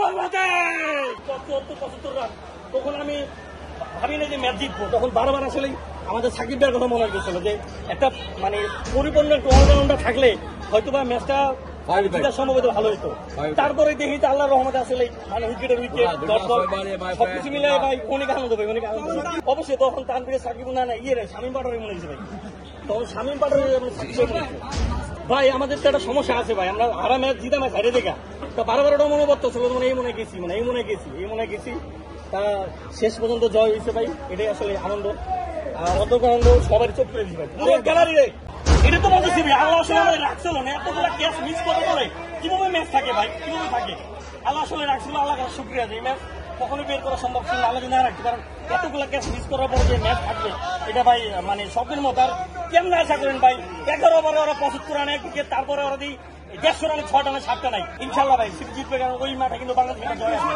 Bangladesh 74 run. তখন আমি ভাবি না যে ম্যাচ জিতবো, তখন বারবার আসলে আমাদের সাকিব ভাইয়ের কথা মনে হয়েছিল যে একটা মানে পরিপূর্ণ একটা অলরাউন্ডার থাকলে হয়তো বা ম্যাচটা সম্ভবত ভালো হইতো। তারপরে দেখি যে আল্লাহর রহমতে আসলে মানে উইকেটের উইকেট সবকিছু মিলে ভাই অনেক আনন্দ ভাই, অনেক আনন্দ। অবশ্যই তখন তানভীরের সাকিব না শামীম পাটোয়ারি মনে হয়েছে ভাই, তখন শামীম পাটোয়ারি ভাই আমাদের তো একটা সমস্যা আছে ভাই, আমরা হারা ম্যাচ জিতা ম্যাচ হারিয়ে দেখা তা বারবার ওটা মনোবত ছিল মানে এই মনে গেছি মানে এই মনে গেছি তা শেষ পর্যন্ত জয় হয়েছে ভাই, এটাই আসলে আনন্দ। আর অর্ধক আনন্দ সবারই চোখ করে দিচ্ছে ভাই গ্যালারি রে। এটা তো বলতেছি ভাই আল্লাহ আসলে আমাদের রাখছিল না, এতগুলো ক্যাচ মিস করে বলে কিভাবে ম্যাচ থাকে ভাই, কিভাবে থাকে। আল্লাহ আসলে রাখছিল, আল্লাহ কাছে শুক্রিয়া যে এই ম্যাচ কখনোই বের করা সম্ভব ছিল আল্লাহ যদি না রাখতে, কারণ এতগুলো ক্যাচ মিস করার পরে যে ম্যাচ থাকবে এটা ভাই মানে স্বপ্নের মতো। আর কেমন আশা করেন ভাই 11 ওভারে ওরা 75 রানে উইকেট, তারপরে ওরা দিই 150 রানে 6 রানে 7টা নাই। ইনশাল্লাহ ভাই সিরিজ জিতবে, কারণ ওই মাঠে কিন্তু বাংলাদেশ জয় আছে।